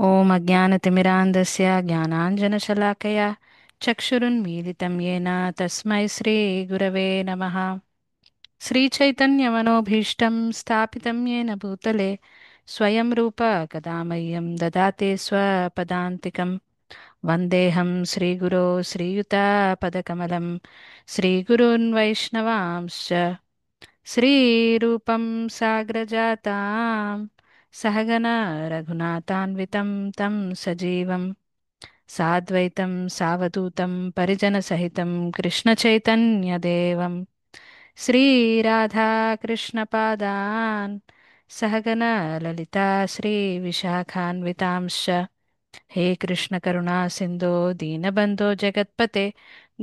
ॐ अज्ञानतिमिरान्धस्य ज्ञानाञ्जनशलाकया चक्षुरुन्मीलितं येन तस्मै श्रीगुरवे नमः। श्रीचैतन्यमनोभीष्टं स्थापितं येन भूतले स्वयं रूप कदा मह्यं ददाति स्वपदान्तिकं। वन्देऽहं श्रीगुरो श्रीयुतापदकमलं श्रीगुरून् वैष्णवांश्च श्रीरूपं साग्रजातां सहगना रघुनाथान्वितं तं सजीवं साद्वैतं सावधूतं परिजनसहितं कृष्णचैतन्यदेवं श्रीराधाकृष्णपादान् सहगना ललिता श्रीविशाखान्वितांश्च हे कृष्णकरुणा सिन्धो दीनबन्धो जगत्पते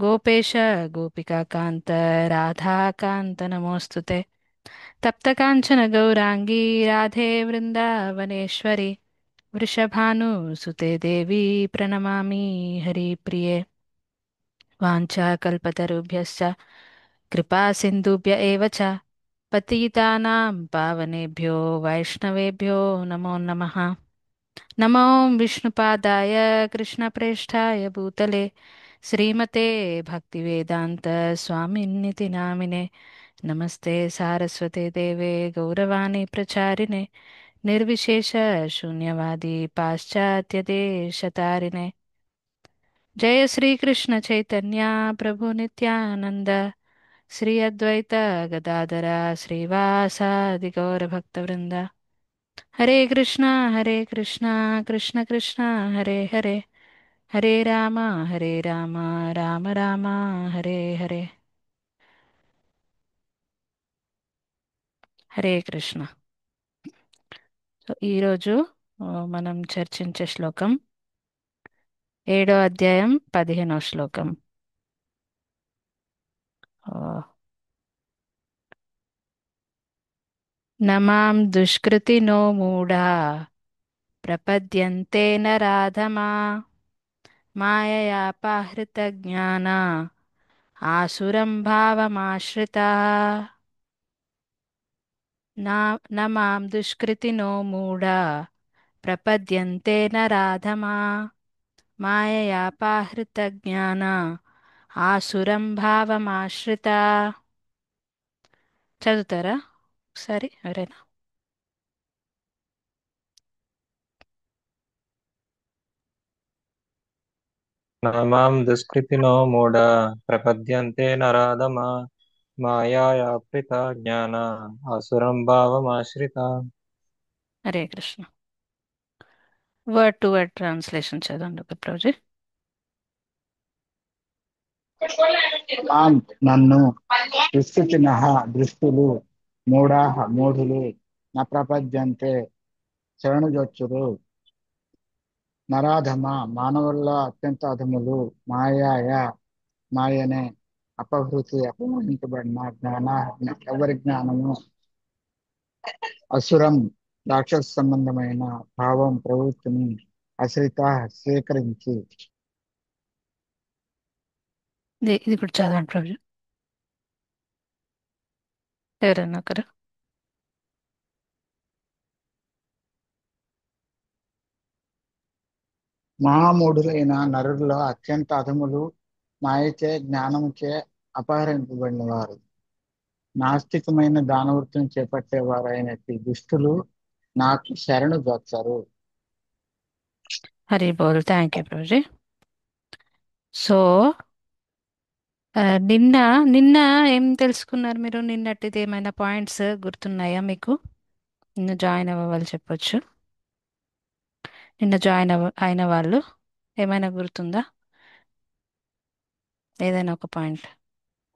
गोपेश गोपिकान्त राधाकान्त नमोऽस्तु ते। तप्तकाञ्चन गौराङ्गी राधे वृन्दावनेश्वरि वृषभानुसुते देवी प्रणमामि हरिप्रिये। वाञ्छाकल्पतरुभ्यश्च कृपासिन्धुभ्य एव च पतितानां पावनेभ्यो वैष्णवेभ्यो नमो नमः। नमो विष्णुपादाय कृष्णप्रेष्ठाय भूतले श्रीमते भक्तिवेदान्त स्वामिन्निति नामिने नमस्ते सारस्वते देवे गौरवाणी प्रचारिणे निर्विशेष शून्यवादी पाश्चात्यदेशतारिणे जय श्री कृष्ण चैतन्य प्रभु नित्यानंद श्री अद्वैत गदाधर श्रीवासादि गौरभक्तवृंद हरे कृष्णा कृष्ण कृष्ण हरे हरे हरे राम राम राम हरे हरे హరే కృష్ణ. సో ఈరోజు మనం చర్చించే శ్లోకం 7వ అధ్యాయం 15వ శ్లోకం. ఆ, నమాం దుష్కృతినో మూఢా ప్రపద్యంతే నరాధమా మాయయాపహృతజ్ఞానా ఆసురం భావమాశ్రితా. నమాం దుష్కృతినో మూఢా ప్రపద్యంతే నరాధమా మాయయాపహృతజ్ఞానా ఆసురం భావమాశ్రితా. చదువుతారా ఒకసారి ఎవరైనా? నమాం దుష్కృతినో మూఢా ప్రపద్యంతే నరాధమా మాయయాపృత జ్ఞాన ఆసురం భావమాశ్రితా. Hare Krishna. Word to word translation చదవండి ఒక రోజు. మాం నన్ను దుస్థితినః దృష్టులు మూఢాః మూఢులు న ప్రపద్యంతే శరణుజొచ్చురు నరాధమ మానవుల్లో అత్యంత అధములు మాయాయ మాయనే అపహరించబడిన జ్ఞాన ఎవరి జ్ఞానము అసురం రాక్షస సంబంధమైన భావం ప్రవృత్తిని అశ్రిత స్వీకరించి. ఇది కూడా చదవండి ప్రభు, ఎవరైనా ఒకరు. మహామూఢులైన నరుల్లో అత్యంత అధములు మాయచే జ్ఞానముచే అపహరింపబడిన వారు నాస్తికమైన దానవృత్తిని చేపట్టేవారైనట్టి దుష్టులు నాకు శరణు జొచ్చరు. హరి బోల్. Thank you Prabhuji. సో నిన్న నిన్న ఏం తెలుసుకున్నారు మీరు? నిన్నటిది ఏమైనా పాయింట్స్ గుర్తున్నాయా మీకు? నిన్న జాయిన్ అవ్వాలి చెప్పొచ్చు. నిన్న అయిన వాళ్ళు ఏమైనా గుర్తుందా? ఏదైనా ఒక పాయింట్.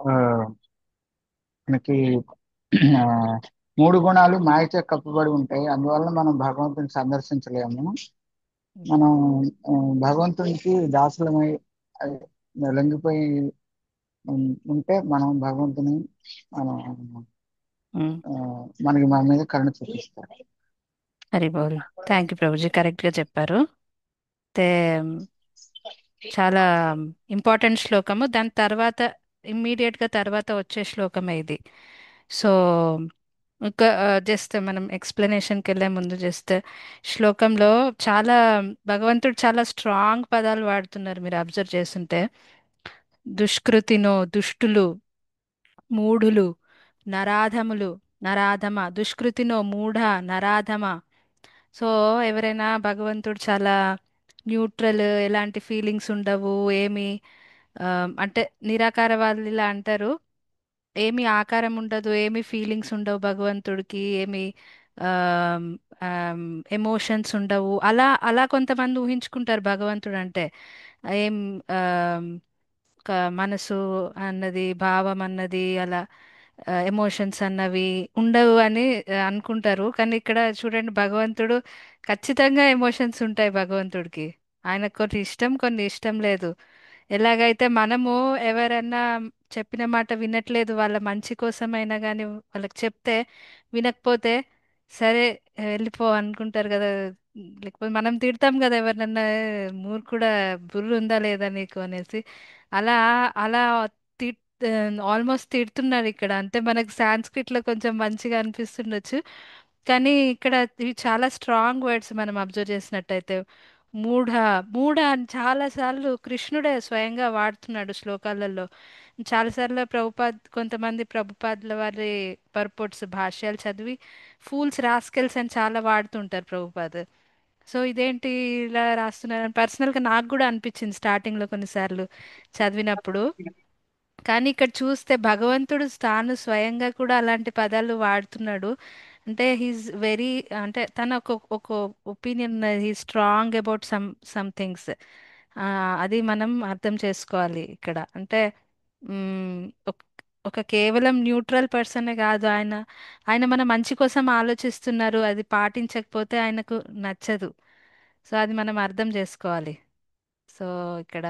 ఆ, మనకి ఆ, మూడు గుణాలు మాయచే కప్పబడి ఉంటాయి. అందువల్ల మనం భగవంతుని సందర్శించలేము. మనం ఆ, భగవంతునికి దాసులమై ఆ, లొంగిపోయి ఉంటే మనం భగవంతుని మనం ఉమ్, ఆ, మనకి మన మీద కరుణ చూపిస్తారు. హరి బోల్. థ్యాంక్ యూ ప్రభుజీ, కరెక్ట్గా చెప్పారు. అయితే చాలా ఇంపార్టెంట్ శ్లోకము. దాని తర్వాత ఇమ్మీడియట్గా తర్వాత వచ్చే శ్లోకమే ఇది. సో ఒక జస్ట్ మనం ఎక్స్ప్లెనేషన్కి వెళ్ళే ముందు జస్ట్ శ్లోకంలో చాలా భగవంతుడు చాలా స్ట్రాంగ్ పదాలు వాడుతున్నారు మీరు అబ్జర్వ్ చేస్తుంటే. దుష్కృతినో దుష్టులు, మూఢులు, నరాధములు, నరాధమ, దుష్కృతినో మూఢ, నరాధమ. సో ఎవరైనా భగవంతుడు చాలా న్యూట్రల్, ఎలాంటి ఫీలింగ్స్ ఉండవు ఏమి, ఆ, అంటే నిరాకార వాళ్ళు ఇలా అంటారు, ఏమి ఆకారం ఉండదు, ఏమి ఫీలింగ్స్ ఉండవు భగవంతుడికి, ఏమి ఎమోషన్స్ ఉండవు, అలా అలా కొంతమంది ఊహించుకుంటారు భగవంతుడు అంటే. ఏం ఆమ్, మనసు అన్నది, భావం అన్నది, అలా ఎమోషన్స్ అన్నవి ఉండవు అని అనుకుంటారు. కానీ ఇక్కడ చూడండి భగవంతుడు ఖచ్చితంగా ఎమోషన్స్ ఉంటాయి భగవంతుడికి. ఆయనకు కొన్ని ఇష్టం, కొన్ని ఇష్టం లేదు. ఎలాగైతే మనము ఎవరన్నా చెప్పిన మాట వినట్లేదు, వాళ్ళ మంచి కోసమైనా కానీ వాళ్ళకి చెప్తే వినకపోతే సరే వెళ్ళిపో అనుకుంటారు కదా. లేకపోతే మనం తిడతాం కదా ఎవరినన్నా, మూర్ఖుడా, బుర్ర ఉందా లేదా నీకు అనేసి. అలా అలా తిట్ ఆల్మోస్ట్ తిడుతున్నారు ఇక్కడ. అంటే మనకు సాంస్క్రిట్ లో కొంచెం మంచిగా అనిపిస్తుండొచ్చు, కానీ ఇక్కడ ఇవి చాలా స్ట్రాంగ్ వర్డ్స్ మనం అబ్జర్వ్ చేసినట్టయితే. మూఢ, మూఢ అని చాలా సార్లు కృష్ణుడే స్వయంగా వాడుతున్నాడు శ్లోకాలలో. చాలాసార్లు ప్రభుపాద్, కొంతమంది ప్రభుపాదుల వారి పర్పోర్ట్స్ భాష్యాలు చదివి ఫూల్స్ రాస్కెల్స్ అని చాలా వాడుతుంటారు ప్రభుపాద్. సో ఇదేంటి ఇలా రాస్తున్నారని పర్సనల్గా నాకు కూడా అనిపించింది స్టార్టింగ్లో కొన్నిసార్లు చదివినప్పుడు. కానీ ఇక్కడ చూస్తే భగవంతుడు తాను స్వయంగా కూడా అలాంటి పదాలు వాడుతున్నాడు. అంటే హీస్ వెరీ, అంటే తన ఒక opinion, he strong about some things. అది మనం అర్థం చేసుకోవాలి ఇక్కడ. అంటే మ్, ఒక ఒక కేవలం న్యూట్రల్ పర్సనే కాదు ఆయన. ఆయన మన మంచి కోసం ఆలోచిస్తున్నారు, అది పాటించకపోతే ఆయనకు నచ్చదు. సో అది మనం అర్థం చేసుకోవాలి. సో ఇక్కడ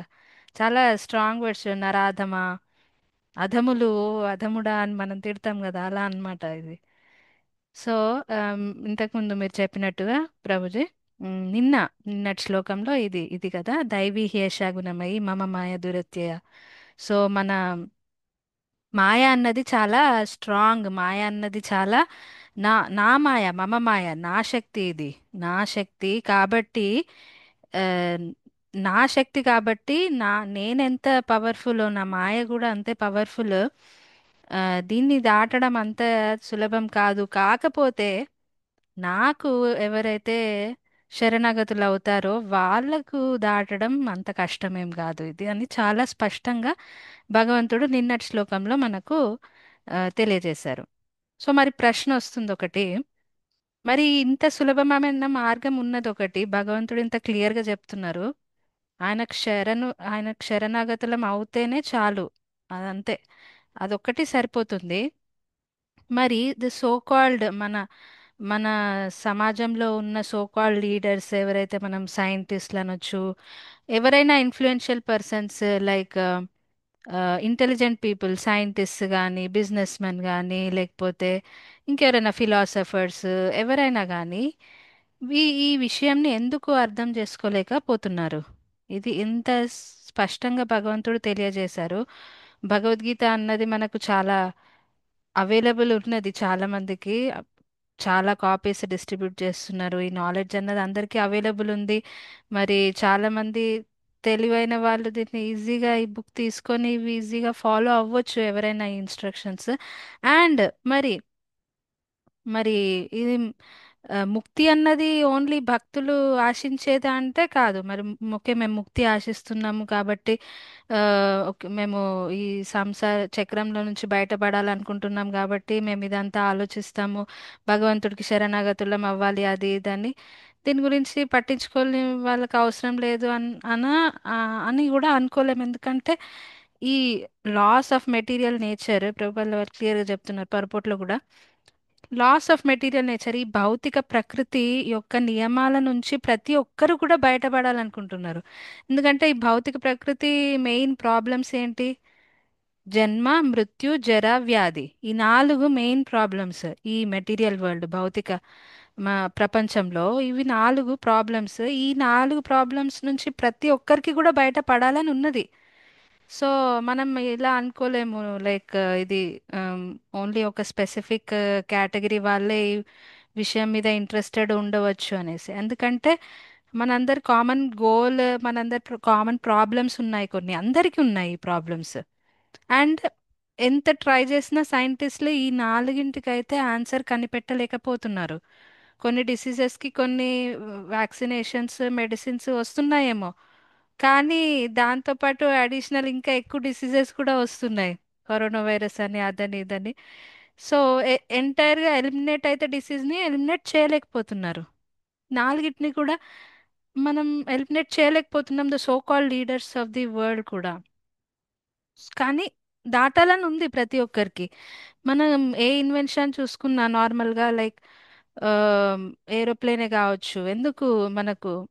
చాలా స్ట్రాంగ్ వర్డ్స్, నరాధమా, అధములు, అధముడా అని మనం తిడతాం కదా, అలా అన్నమాట ఇది. సో ఇంతకుముందు మీరు చెప్పినట్టుగా ప్రభుజీ, నిన్న నిన్నటి శ్లోకంలో ఇది ఇది కదా, దైవీ హేషా గుణమయి మమ మాయ దురత్యయ. సో మన మాయ అన్నది చాలా స్ట్రాంగ్, మాయ అన్నది చాలా, నా నా మాయ, మమ మాయ, నా శక్తి ఇది, నా శక్తి కాబట్టి, ఆ, నా శక్తి కాబట్టి, నేనెంత పవర్ఫుల్, నా మాయ కూడా అంతే పవర్ఫుల్. దీన్ని దాటడం అంత సులభం కాదు. కాకపోతే నాకు ఎవరైతే శరణాగతులు అవుతారో వాళ్ళకు దాటడం అంత కష్టమేం కాదు ఇది అని చాలా స్పష్టంగా భగవంతుడు నిన్నటి శ్లోకంలో మనకు తెలియజేశారు. సో మరి ప్రశ్న వస్తుంది ఒకటి, మరి ఇంత సులభమైన మార్గం ఉన్నది ఒకటి, భగవంతుడు ఇంత క్లియర్గా చెప్తున్నారు, ఆయనకు శరణాగతులం అవుతేనే చాలు, అదంతే, అదొక్కటి సరిపోతుంది. మరి ది సో కాల్డ్ మన మన సమాజంలో ఉన్న సో కాల్డ్ లీడర్స్ ఎవరైతే, మనం సైంటిస్ట్లు అనొచ్చు, ఎవరైనా influential persons like intelligent people, scientist కానీ, బిజినెస్ మెన్ కానీ, లేకపోతే ఇంకెవరైనా ఫిలాసఫర్స్, ఎవరైనా కానీ ఈ విషయంని ఎందుకు అర్థం చేసుకోలేకపోతున్నారు? ఇది ఎంత స్పష్టంగా భగవంతుడు తెలియజేశారు. భగవద్గీత అన్నది మనకు చాలా అవైలబుల్ ఉన్నది చాలా మందికి, చాలా కాపీస్ డిస్ట్రిబ్యూట్ చేస్తున్నారు, ఈ నాలెడ్జ్ అన్నది అందరికీ అవైలబుల్ ఉంది. మరి చాలా మంది తెలివైన వాళ్ళు దీన్ని ఈజీగా, ఈ బుక్ తీసుకొని ఇవి ఈజీగా ఫాలో అవ్వచ్చు ఎవరైనా ఈ ఇన్స్ట్రక్షన్స్. అండ్ మరి మరి ఇది ముక్తి అన్నది ఓన్లీ భక్తులు ఆశించేదా అంటే కాదు. మరి ఓకే, మేము ముక్తి ఆశిస్తున్నాము కాబట్టి ఆ, ఓకే, మేము ఈ సంసార చక్రంలో నుంచి బయటపడాలనుకుంటున్నాం కాబట్టి మేము ఇదంతా ఆలోచిస్తాము, భగవంతుడికి శరణాగతులం అవ్వాలి అది ఇదని. దీని గురించి పట్టించుకోని వాళ్ళకి అవసరం లేదు ఆ, అని కూడా అనుకోలేము. ఎందుకంటే ఈ లాస్ ఆఫ్ మెటీరియల్ నేచర్ ప్రభుత్వాలు వారు క్లియర్గా చెప్తున్నారు పరపోట్లో కూడా. లాస్ ఆఫ్ మెటీరియల్ నేచర్, ఈ భౌతిక ప్రకృతి యొక్క నియమాల నుంచి ప్రతి ఒక్కరు కూడా బయటపడాలనుకుంటున్నారు. ఎందుకంటే ఈ భౌతిక ప్రకృతి మెయిన్ ప్రాబ్లమ్స్ ఏంటి? జన్మ, మృత్యు, జర, వ్యాధి. ఈ నాలుగు మెయిన్ ప్రాబ్లమ్స్ ఈ మెటీరియల్ వరల్డ్, భౌతిక మా ప్రపంచంలో ఇవి నాలుగు ప్రాబ్లమ్స్. ఈ నాలుగు ప్రాబ్లమ్స్ నుంచి ప్రతి ఒక్కరికి కూడా బయటపడాలని ఉన్నది. సో మనం ఇలా అనుకోలేము లైక్ ఇది ఓన్లీ ఒక స్పెసిఫిక్ కేటగిరీ వాళ్ళే ఈ విషయం మీద ఇంట్రెస్టెడ్ ఉండవచ్చు అనేసి. ఎందుకంటే మనందరి కామన్ గోల్, మనందరి కామన్ ప్రాబ్లమ్స్ ఉన్నాయి, కొన్ని అందరికీ ఉన్నాయి ప్రాబ్లమ్స్. అండ్ ఎంత ట్రై చేసినా సైంటిస్టులు ఈ నాలుగింటికైతే ఆన్సర్ కనిపెట్టలేకపోతున్నారు. కొన్ని డిసీజెస్కి కొన్ని వ్యాక్సినేషన్స్, మెడిసిన్స్ వస్తున్నాయేమో, కానీ దాంతోపాటు అడిషనల్ ఇంకా ఎక్కువ డిసీజెస్ కూడా వస్తున్నాయి. కరోనా వైరస్ అని, అదని ఇదని. సో ఎంటైర్గా ఎలిమినేట్ అయితే డిసీజ్ని ఎలిమినేట్ చేయలేకపోతున్నారు. నాలుగిటిని కూడా మనం ఎలిమినేట్ చేయలేకపోతున్నాం, the so called leaders of the world కూడా. కానీ దాటాలని ఉంది ప్రతి ఒక్కరికి. మనం ఏ ఇన్వెన్షన్ చూసుకున్నా నార్మల్గా లైక్ ఏరోప్లేనే కావచ్చు, ఎందుకు మనకు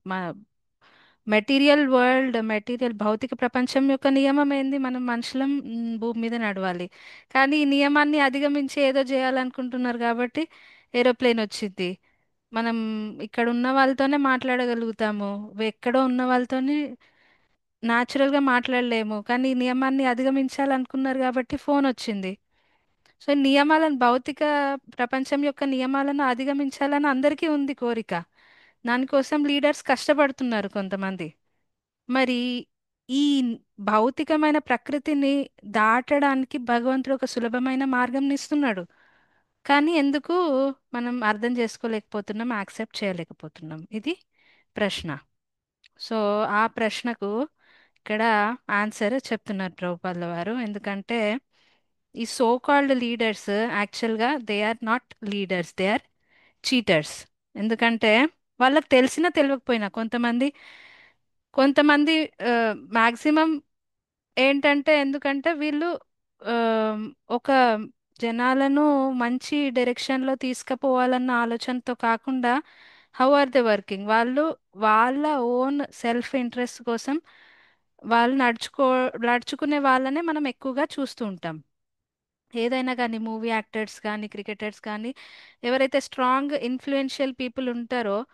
మెటీరియల్ వరల్డ్, మెటీరియల్ భౌతిక ప్రపంచం యొక్క నియమం ఏంది? మనం మనుషులం భూమి మీద నడవాలి. కానీ ఈ నియమాన్ని అధిగమించి ఏదో చేయాలనుకుంటున్నారు కాబట్టి ఏరోప్లేన్ వచ్చింది. మనం ఇక్కడ ఉన్న వాళ్ళతోనే మాట్లాడగలుగుతాము, ఎక్కడో ఉన్న వాళ్ళతోని న్యాచురల్గా మాట్లాడలేము. కానీ ఈ నియమాన్ని అధిగమించాలనుకున్నారు కాబట్టి ఫోన్ వచ్చింది. సో ఈ నియమాలను, భౌతిక ప్రపంచం యొక్క నియమాలను అధిగమించాలని అందరికీ ఉంది కోరిక. దానికోసం లీడర్స్ కష్టపడుతున్నారు కొంతమంది. మరి ఈ భౌతికమైన ప్రకృతిని దాటడానికి భగవంతుడు ఒక సులభమైన మార్గం ఇస్తున్నాడు. కానీ ఎందుకు మనం అర్థం చేసుకోలేకపోతున్నాం, యాక్సెప్ట్ చేయలేకపోతున్నాం? ఇది ప్రశ్న. సో ఆ ప్రశ్నకు ఇక్కడ ఆన్సర్ చెప్తున్నారు ప్రభుపాదుల వారు. ఎందుకంటే ఈ సో కాల్డ్ లీడర్స్ యాక్చువల్గా they are not leaders, they are cheaters. ఎందుకంటే వాళ్ళకి తెలిసినా తెలియకపోయినా కొంతమంది కొంతమంది మ్యాక్సిమం ఏంటంటే, ఎందుకంటే వీళ్ళు ఆ, ఒక జనాలను మంచి డైరెక్షన్లో తీసుకుపోవాలన్న ఆలోచనతో కాకుండా హౌ ఆర్ దే వర్కింగ్, వాళ్ళు వాళ్ళ ఓన్ సెల్ఫ్ ఇంట్రెస్ట్ కోసం వాళ్ళు నడుచుకునే వాళ్ళనే మనం ఎక్కువగా చూస్తూ ఉంటాం. ఏదైనా కానీ మూవీ యాక్టర్స్ కానీ, క్రికెటర్స్ కానీ, ఎవరైతే స్ట్రాంగ్ ఇన్ఫ్లుయెన్షియల్ పీపుల్ ఉంటారో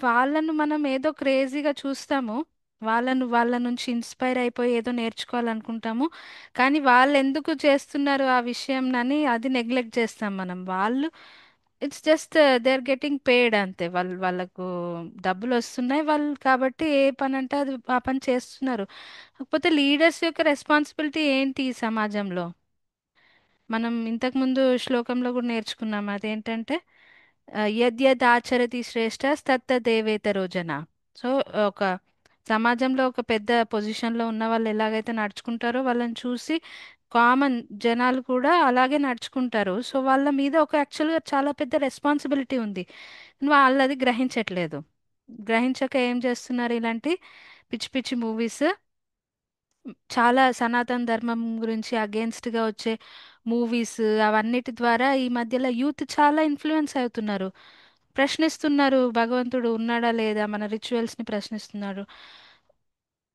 వాళ్ళను మనం ఏదో క్రేజీగా చూస్తాము. వాళ్ళ నుంచి ఇన్స్పైర్ అయిపోయి ఏదో నేర్చుకోవాలనుకుంటాము. కానీ వాళ్ళు ఎందుకు చేస్తున్నారు ఆ విషయం అని అది నెగ్లెక్ట్ చేస్తాం మనం. వాళ్ళు it's just they are getting paid అంతే. వాళ్ళకు డబ్బులు వస్తున్నాయి వాళ్ళు కాబట్టి ఏ పని అంటే అది ఆ పని చేస్తున్నారు. కాకపోతే లీడర్స్ యొక్క రెస్పాన్సిబిలిటీ ఏంటి ఈ సమాజంలో? మనం ఇంతకుముందు శ్లోకంలో కూడా నేర్చుకున్నాం. అదేంటంటే యద్యద్ ఆచరతి శ్రేష్ట తత్తదేవేతరో జన. సో ఒక సమాజంలో ఒక పెద్ద పొజిషన్లో ఉన్న వాళ్ళు ఎలాగైతే నడుచుకుంటారో వాళ్ళని చూసి కామన్ జనాలు కూడా అలాగే నడుచుకుంటారు. సో వాళ్ళ మీద ఒక యాక్చువల్గా చాలా పెద్ద రెస్పాన్సిబిలిటీ ఉంది. వాళ్ళు అది గ్రహించట్లేదు. గ్రహించక ఏం చేస్తున్నారు? ఇలాంటి పిచ్చి పిచ్చి మూవీస్, చాలా సనాతన ధర్మం గురించి against గా వచ్చే మూవీస్, అవన్నిటి ద్వారా ఈ మధ్యలో యూత్ చాలా ఇన్ఫ్లుయెన్స్ అవుతున్నారు. ప్రశ్నిస్తున్నారు, భగవంతుడు ఉన్నాడా లేదా, మన రిచువల్స్ ని ప్రశ్నిస్తున్నారు.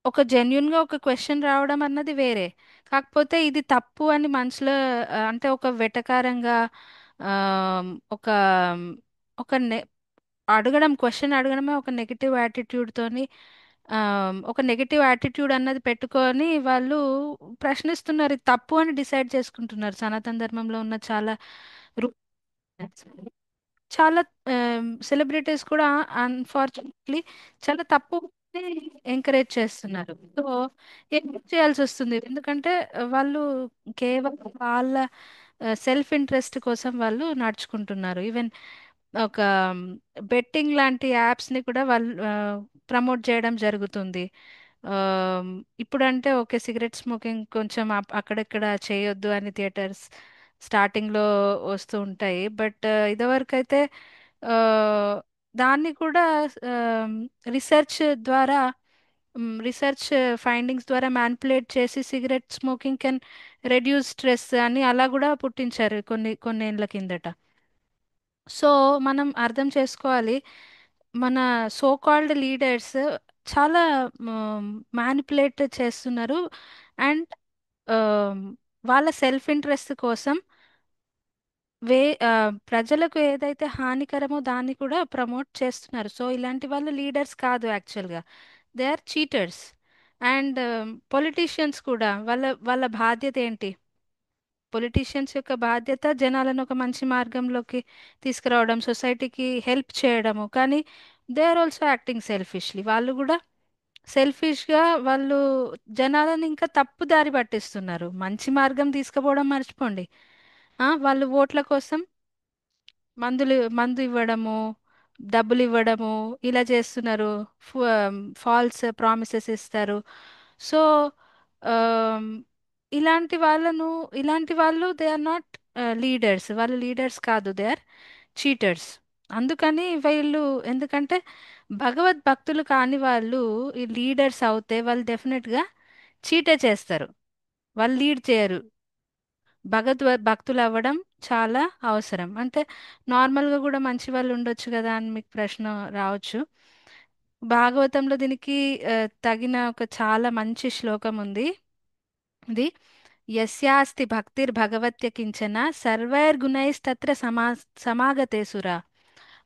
ఒక జెన్యున్ గా ఒక క్వశ్చన్ రావడం అన్నది వేరే. కాకపోతే ఇది తప్పు అని మనసులో అంటే ఒక వెటకారంగా ఆ, ఒక ఒక అడగడం, క్వశ్చన్ అడగడమే ఒక నెగిటివ్ యాటిట్యూడ్ తోని, ఆ, ఒక నెగిటివ్ యాటిట్యూడ్ అన్నది పెట్టుకొని వాళ్ళు ప్రశ్నిస్తున్నారు. ఇది తప్పు అని డిసైడ్ చేసుకుంటున్నారు. సనాతన ధర్మంలో ఉన్న చాలా రు- చాలా సెలబ్రిటీస్ కూడా అన్ఫార్చునేట్లీ చాలా తప్పు ఎంకరేజ్ చేస్తున్నారు. సో ఏం చేయాల్సి వస్తుంది? ఎందుకంటే వాళ్ళు కేవలం వాళ్ళ సెల్ఫ్ ఇంట్రెస్ట్ కోసం వాళ్ళు నడుచుకుంటున్నారు. ఈవెన్ ఒక బెట్టింగ్ లాంటి యాప్స్ని కూడా వాళ్ళు ప్రమోట్ చేయడం జరుగుతుంది. ఇప్పుడంటే ఓకే, సిగరెట్ స్మోకింగ్ కొంచెం అక్కడక్కడ చేయొద్దు అని థియేటర్స్ స్టార్టింగ్లో వస్తూ ఉంటాయి. బట్ ఇదివరకు అయితే ఆ, దాన్ని కూడా రీసెర్చ్ ద్వారా, రీసెర్చ్ ఫైండింగ్స్ ద్వారా మ్యానిపులేట్ చేసి cigarette smoking can reduce stress అని అలా కూడా పుట్టించారు కొన్ని ఏళ్ళ కిందట. సో మనం అర్థం చేసుకోవాలి, మన సో కాల్డ్ లీడర్స్ చాలా మ్యానిపులేట్ చేస్తున్నారు. అండ్ వాళ్ళ సెల్ఫ్ ఇంట్రెస్ట్ కోసం వే ఆ, ప్రజలకు ఏదైతే హానికరమో దాన్ని కూడా ప్రమోట్ చేస్తున్నారు. సో ఇలాంటి వాళ్ళు లీడర్స్ కాదు యాక్చువల్గా, they are cheaters. And politicians కూడా వాళ్ళ వాళ్ళ బాధ్యత ఏంటి? పొలిటీషియన్స్ యొక్క బాధ్యత జనాలను ఒక మంచి మార్గంలోకి తీసుకురావడం, సొసైటీకి హెల్ప్ చేయడము. కానీ they are also acting selfishly. వాళ్ళు కూడా సెల్ఫిష్గా వాళ్ళు జనాలను ఇంకా తప్పు దారి పట్టిస్తున్నారు. మంచి మార్గం తీసుకుపోవడం మర్చిపోండి. వాళ్ళు ఓట్ల కోసం మందు ఇవ్వడము, డబ్బులు ఇవ్వడము, ఇలా చేస్తున్నారు. ఫాల్స్ ప్రామిసెస్ ఇస్తారు. సో ఆమ్, ఇలాంటి వాళ్ళను ఇలాంటి వాళ్ళు దే ఆర్ నాట్ లీడర్స్. వాళ్ళు లీడర్స్ కాదు, దే ఆర్ చీటర్స్. అందుకని వీళ్ళు, ఎందుకంటే భగవద్ భక్తులు కాని వాళ్ళు ఈ లీడర్స్ అవుతే వాళ్ళు డెఫినెట్గా చీటే చేస్తారు. వాళ్ళు లీడ్ చేయరు. భక్తులు అవ్వడం చాలా అవసరం. అంటే నార్మల్గా కూడా మంచి వాళ్ళు ఉండొచ్చు కదా అని మీకు ప్రశ్న రావచ్చు. భాగవతంలో దీనికి తగిన ఒక చాలా మంచి శ్లోకం ఉంది. ఇది యస్యాస్తి భక్తిర్భగవత్య కించన సర్వైర్గుణైస్తత్ర సమాగతే సురా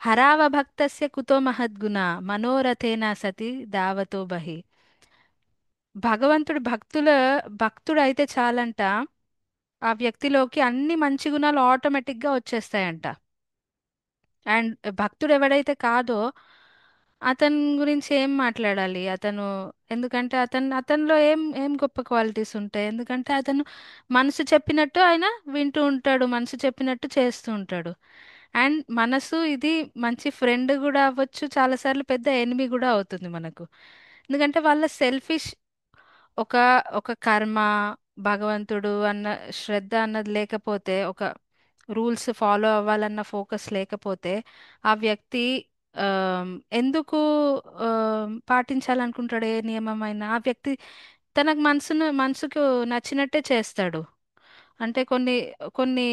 హరావభక్తస్య కుతో మహద్గుణ మనోరథేన సతి దావతో బహి. భగవంతుడు భక్తుడు అయితే చాలంట, ఆ వ్యక్తిలోకి అన్ని మంచి గుణాలు ఆటోమేటిక్గా వచ్చేస్తాయంట. అండ్ భక్తుడు ఎవడైతే కాదో అతని గురించి ఏం మాట్లాడాలి అతను? ఎందుకంటే అతనిలో ఏం ఏం గొప్ప క్వాలిటీస్ ఉంటాయి? ఎందుకంటే అతను మనసు చెప్పినట్టు ఆయన వింటూ ఉంటాడు, మనసు చెప్పినట్టు చేస్తూ ఉంటాడు. అండ్ మనసు ఇది మంచి ఫ్రెండ్ కూడా అవ్వచ్చు, చాలాసార్లు పెద్ద ఎనిమి కూడా అవుతుంది మనకు. ఎందుకంటే వాళ్ళ సెల్ఫిష్ ఒక ఒక కర్మ, భగవంతుడు అన్న శ్రద్ధ అన్నది లేకపోతే, ఒక రూల్స్ ఫాలో అవ్వాలన్న ఫోకస్ లేకపోతే ఆ వ్యక్తి ఎందుకు పాటించాలనుకుంటాడు? ఏ నియమమైనా ఆ వ్యక్తి తనకు మనసుకు నచ్చినట్టే చేస్తాడు. అంటే కొన్ని కొన్ని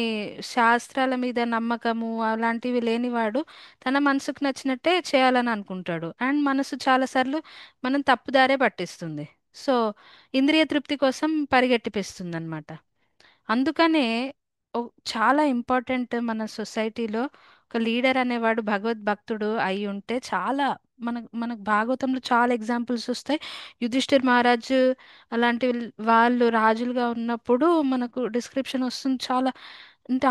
శాస్త్రాల మీద నమ్మకము అలాంటివి లేనివాడు తన మనసుకు నచ్చినట్టే చేయాలని అనుకుంటాడు. అండ్ మనసు చాలాసార్లు మనం తప్పుదారే పట్టిస్తుంది. సో ఇంద్రియ తృప్తి కోసం పరిగెట్టిపిస్తుంది అనమాట. అందుకనే చాలా ఇంపార్టెంట్ మన సొసైటీలో ఒక లీడర్ అనేవాడు భగవద్భక్తుడు అయి ఉంటే చాలా. మనకు భాగవతంలో చాలా ఎగ్జాంపుల్స్ వస్తాయి. యుధిష్ఠిర్ మహారాజు అలాంటి వాళ్ళు రాజులుగా ఉన్నప్పుడు మనకు డిస్క్రిప్షన్ వస్తుంది చాలా. అంటే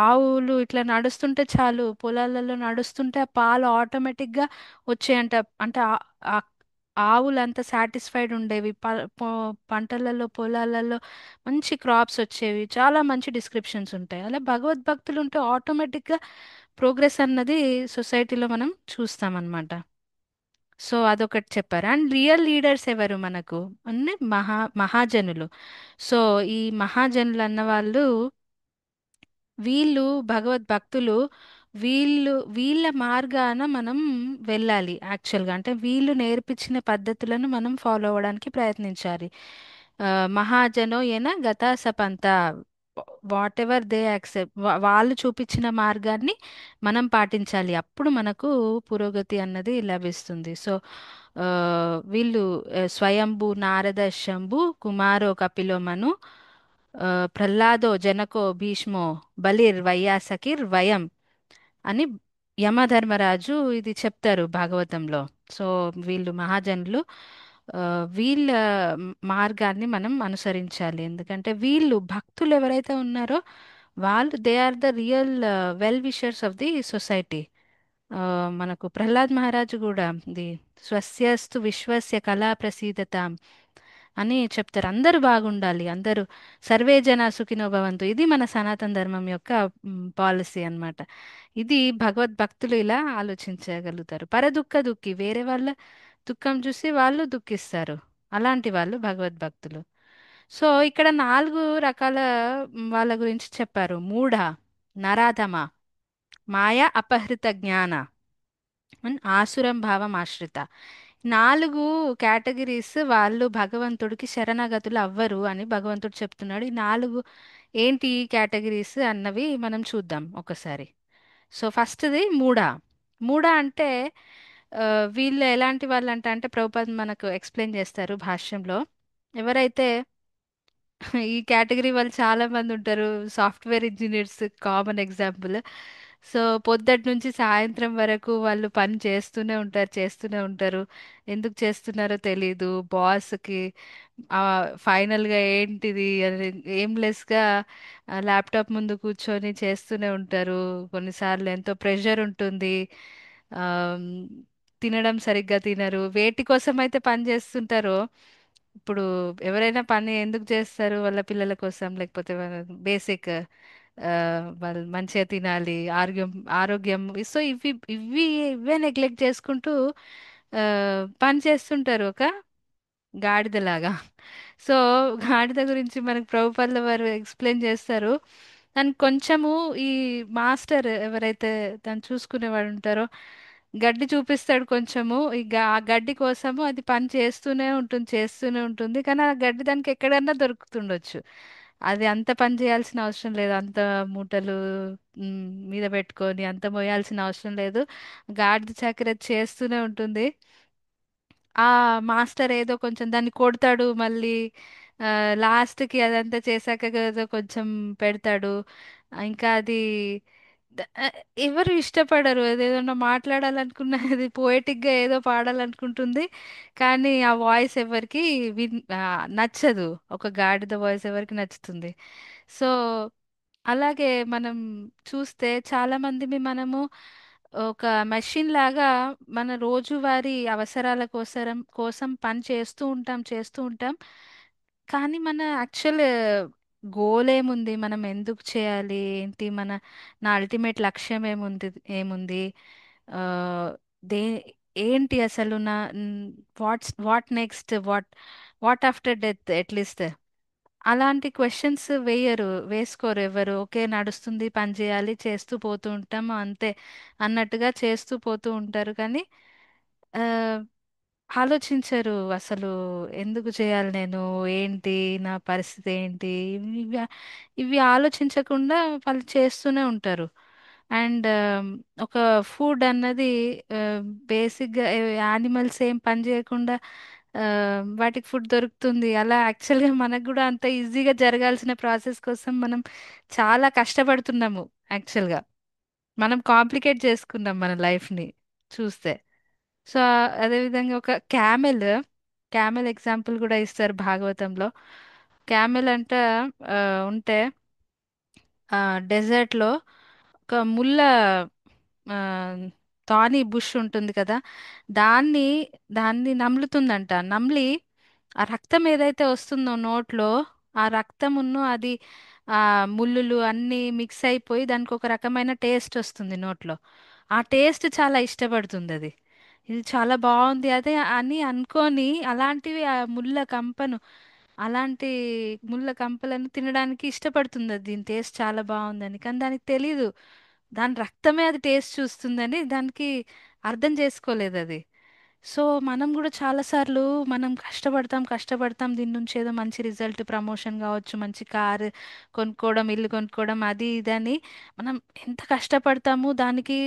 ఆవులు ఇట్లా నడుస్తుంటే చాలు, పొలాలలో నడుస్తుంటే ఆ పాలు ఆటోమేటిక్గా వచ్చాయంట. అంటే ఆ ఆవులు అంత సాటిస్ఫైడ్ ఉండేవి. పంటలలో పొలాలలో మంచి క్రాప్స్ వచ్చేవి. చాలా మంచి డిస్క్రిప్షన్స్ ఉంటాయి. అలా భగవద్భక్తులు ఉంటే ఆటోమేటిక్గా ప్రోగ్రెస్ అన్నది సొసైటీలో మనం చూస్తామన్నమాట. సో అదొకటి చెప్పారు. అండ్ రియల్ లీడర్స్ ఎవరు మనకు అన్ని మహాజనులు. సో ఈ మహాజనులు అన్నవాళ్ళు, వీళ్ళు భగవద్భక్తులు. వీళ్ళ మార్గాన మనం వెళ్ళాలి యాక్చువల్గా. అంటే వీళ్ళు నేర్పించిన పద్ధతులను మనం ఫాలో అవ్వడానికి ప్రయత్నించాలి. మహాజనో ఏన గత సపంత, వాట్ ఎవర్ దే యాక్సెప్ట్, వాళ్ళు చూపించిన మార్గాన్ని మనం పాటించాలి. అప్పుడు మనకు పురోగతి అన్నది లభిస్తుంది. సో ఆ, వీళ్ళు స్వయంభు నారద శంభు కుమారో కపిలో మను ప్రహ్లాదో జనకో భీష్మో బలిర్ వైయాసకిర్ వయం అని యమధర్మరాజు ఇది చెప్తారు భాగవతంలో. సో వీళ్ళు మహాజనులు. ఆ, వీళ్ళ మార్గాన్ని మనం అనుసరించాలి. ఎందుకంటే వీళ్ళు భక్తులు ఎవరైతే ఉన్నారో వాళ్ళు they are the real well wishers of the society. మనకు ప్రహ్లాద్ మహారాజు కూడా ఇది స్వస్యస్తు విశ్వస్య కళా ప్రసీదతాం అని చెప్తారు. అందరూ బాగుండాలి, అందరూ సర్వే జన సుఖినో భవంతు. ఇది మన సనాతన ధర్మం యొక్క పాలసీ అన్నమాట. ఇది భగవద్భక్తులు ఇలా ఆలోచించగలుగుతారు. పరదుఃఖ దుఃఖి, వేరే వాళ్ళ దుఃఖం చూసి వాళ్ళు దుఃఖిస్తారు. అలాంటి వాళ్ళు భగవద్భక్తులు. సో ఇక్కడ 4 రకాల వాళ్ళ గురించి చెప్పారు. మూఢ, నరాధమ, మాయ అపహృత జ్ఞాన, అండ్ ఆసురం భావం ఆశ్రిత. 4 కేటగిరీస్ వాళ్ళు భగవంతుడికి శరణాగతులు అవ్వరు అని భగవంతుడు చెప్తున్నాడు. ఈ 4 ఏంటి కేటగిరీస్ అన్నవి మనం చూద్దాం ఒకసారి. సో ఫస్ట్ది మూఢ. మూఢ అంటే ఆ, వీళ్ళు ఎలాంటి వాళ్ళు అంటే ప్రభుపాద్ మనకు ఎక్స్ప్లెయిన్ చేస్తారు భాష్యంలో. ఎవరైతే ఈ కేటగిరీ వాళ్ళు చాలా మంది ఉంటారు. Software engineers common example. So పొద్దుటి నుంచి సాయంత్రం వరకు వాళ్ళు పని చేస్తూనే ఉంటారు, చేస్తూనే ఉంటారు. ఎందుకు చేస్తున్నారో తెలీదు. బాస్కి ఫైనల్గా ఏంటిది అని ఎయిమ్లెస్గా ల్యాప్టాప్ ముందు కూర్చొని చేస్తూనే ఉంటారు. కొన్నిసార్లు ఎంతో ప్రెషర్ ఉంటుంది. ఆమ్, తినడం సరిగ్గా తినరు. వేటి కోసం అయితే పని చేస్తుంటారో, ఇప్పుడు ఎవరైనా పని ఎందుకు చేస్తారు? వాళ్ళ పిల్లల కోసం, లేకపోతే బేసిక్ వాళ్ళు మంచిగా తినాలి, ఆరోగ్యం ఆరోగ్యం. సో ఇవే నెగ్లెక్ట్ చేసుకుంటూ ఆ, పని చేస్తుంటారు ఒక గాడిదలాగా. సో గాడిద గురించి మనకు ప్రభుపాదుల వారు ఎక్స్ప్లెయిన్ చేస్తారు. దానికి కొంచెము ఈ మాస్టర్ ఎవరైతే దాన్ని చూసుకునేవాడు ఉంటారో గడ్డి చూపిస్తాడు కొంచెము. ఆ గడ్డి కోసము అది పని చేస్తూనే ఉంటుంది, చేస్తూనే ఉంటుంది. కానీ ఆ గడ్డి దానికి ఎక్కడన్నా దొరుకుతుండొచ్చు. అది అంత పని చేయాల్సిన అవసరం లేదు. అంత మూటలు మీద పెట్టుకొని అంత మోయాల్సిన అవసరం లేదు. గాడిద చాకరీ అది చేస్తూనే ఉంటుంది. ఆ మాస్టర్ ఏదో కొంచెం దాన్ని కొడతాడు మళ్ళీ. లాస్ట్కి అదంతా చేశాక ఏదో కొంచెం పెడతాడు. ఇంకా అది ఎవరు ఇష్టపడరు. అదేదన్నా మాట్లాడాలనుకున్న అది పోయేటిక్ గా ఏదో పాడాలనుకుంటుంది. కానీ ఆ వాయిస్ ఎవరికి నచ్చదు. ఒక గాడిద వాయిస్ ఎవరికి నచ్చుతుంది? సో అలాగే మనం చూస్తే చాలా మందిని మనము ఒక మెషిన్ లాగా మన రోజువారీ అవసరాల కోసం పని చేస్తూ ఉంటాం. కానీ మన యాక్చువల్ గోల్ ఏముంది? మనం ఎందుకు చేయాలి? ఏంటి నా అల్టిమేట్ లక్ష్యం ఏముంది? ఆ, దే ఏంటి అసలు what next, what after death at least అలాంటి క్వశ్చన్స్ వేసుకోరు ఎవరు. ఓకే, నడుస్తుంది, పని చేయాలి, చేస్తూ పోతూ ఉంటాం అంతే అన్నట్టుగా చేస్తూ పోతూ ఉంటారు. కానీ ఆ, ఆలోచించరు అసలు ఎందుకు చేయాలి నేను, ఏంటి నా పరిస్థితి ఏంటి, ఇవి ఇవి ఆలోచించకుండా వాళ్ళు చేస్తూనే ఉంటారు. అండ్ ఒక ఫుడ్ అన్నది బేసిక్గా యానిమల్స్ ఏం పని చేయకుండా ఆ, వాటికి ఫుడ్ దొరుకుతుంది. అలా యాక్చువల్గా మనకు కూడా అంత ఈజీగా జరగాల్సిన ప్రాసెస్ కోసం మనం చాలా కష్టపడుతున్నాము యాక్చువల్గా. మనం కాంప్లికేట్ చేసుకున్నాం మన లైఫ్ని చూస్తే. సో అదేవిధంగా ఒక క్యామెల్ ఎగ్జాంపుల్ కూడా ఇస్తారు భాగవతంలో. క్యామెల్ అంట ఆ, ఉంటే డెజర్ట్లో ఒక ముళ్ళ ఆ, తాని బుష్ ఉంటుంది కదా, దాన్ని దాన్ని నమ్లుతుందంట. నమ్లి ఆ రక్తం ఏదైతే వస్తుందో నోట్లో, ఆ రక్తమును అది ఆ ముళ్ళులు అన్నీ మిక్స్ అయిపోయి దానికి ఒక రకమైన టేస్ట్ వస్తుంది నోట్లో. ఆ టేస్ట్ చాలా ఇష్టపడుతుంది అది. ఇది చాలా బాగుంది అదే అని అనుకొని అలాంటివి ఆ అలాంటి ముళ్ళ కంపలను తినడానికి ఇష్టపడుతుంది. అది దీని టేస్ట్ చాలా బాగుందని. కానీ దానికి తెలీదు దాని రక్తమే అది టేస్ట్ చూస్తుందని. దానికి అర్థం చేసుకోలేదు అది. సో మనం కూడా చాలాసార్లు మనం కష్టపడతాం దీని నుంచి ఏదో మంచి రిజల్ట్, ప్రమోషన్ కావచ్చు, మంచి కారు కొనుక్కోవడం, ఇల్లు కొనుక్కోవడం, అది ఇదని మనం ఎంత కష్టపడతాము, దానికి